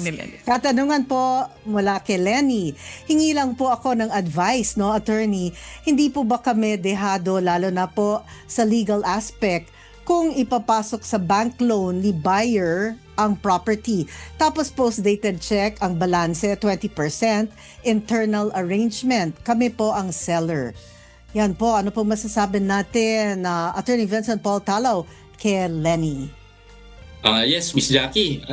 ni Lenny. Katanungan po mula kay Lenny. Hingi lang po ako ng advice, no, attorney. Hindi po ba kami dehado, lalo na po sa legal aspect, kung ipapasok sa bank loan ni buyer ang property. Tapos post-dated check, ang balanse 20%, internal arrangement. Kami po ang seller. Yan po, ano po masasabi natin na Attorney Vincent Paul Talaw kay Lenny? Yes, Miss Jackie.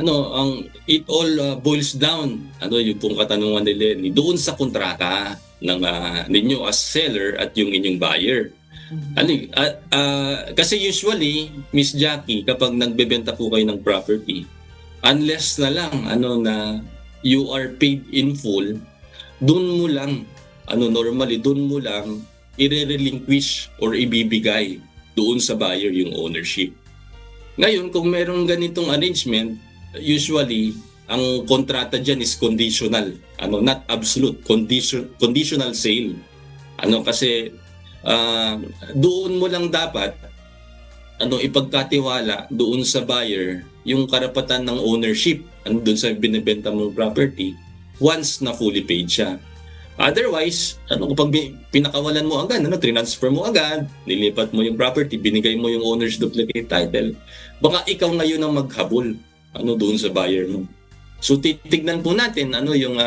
It all boils down, yung pong katanungan ni Lenny, doon sa kontrata ng ninyo as seller at yung inyong buyer. Kasi usually, Miss Jackie, kapag nagbebenta po kayo ng property, unless na lang na you are paid in full, doon mo lang normally doon mo lang i-relinquish or ibibigay doon sa buyer yung ownership. Ngayon, kung merong ganitong arrangement, usually ang kontrata diyan is conditional, not absolute, conditional sale. Kasi doon mo lang dapat ipagkatiwala doon sa buyer yung karapatan ng ownership doon sa binebenta mong property once na fully paid siya. Otherwise, kapag pinakawalan mo agad, transfer mo agad, nilipat mo yung property, binigay mo yung owner's duplicate title, baka ikaw ngayon ang maghabol doon sa buyer mo. So titignan po natin yung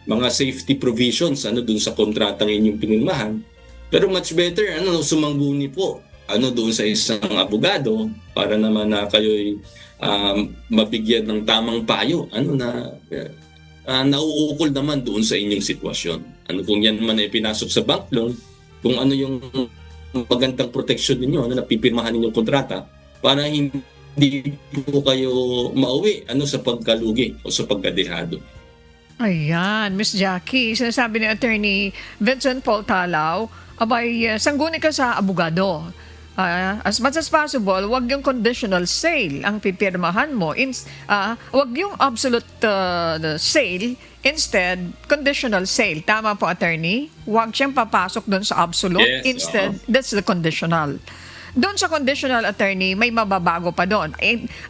mga safety provisions doon sa kontratang inyong pinirmahan. Pero much better sumangguni po doon sa isang abogado para naman na kayo'y mabigyan ng tamang payo nauukol naman doon sa inyong sitwasyon. Kung yan man ay pinasok sa bank loan, kung ano yung magandang protection ninyo, napipirmahan ninyong kontrata para hindi po kayo mauwi sa pagkalugi o sa pagkadehado. Ayan, Miss Jackie, sinasabi ni Attorney Vincent Paul Talaw, abay, sangguni ka sa abogado. As much as possible, wag yung conditional sale ang pipirmahan mo. Wag yung absolute sale. Instead, conditional sale. Tama po, attorney? Wag siyang papasok doon sa absolute. Yes, Instead, that's the conditional. Doon sa conditional, attorney, may mababago pa doon.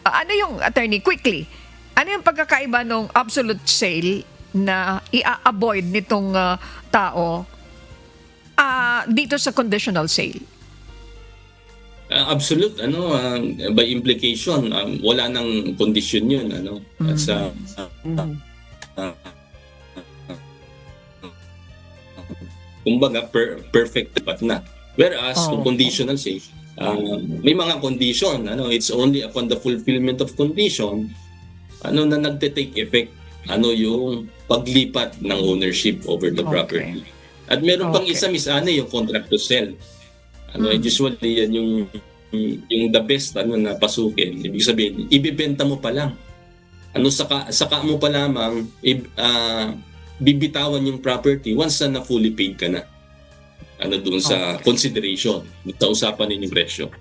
Ano yung, attorney, quickly, ano yung pagkakaiba ng absolute sale na i-avoid nitong tao dito sa conditional sale? Absolute, by implication, wala nang condition yun, at sa kumbaga perfect dapat na. Whereas kung conditional say, may mga condition, it's only upon the fulfillment of condition na nagte-take effect yung paglipat ng ownership over the property. At meron pang isa, Miss Ana, yung contract to sell. Usually yan yung the best na pasukin. Ibig sabihin, ibebenta mo pa lang. Saka mo pa lamang bibitawan yung property once na fully paid ka na. Doon sa consideration, sa usapan ninyong presyo.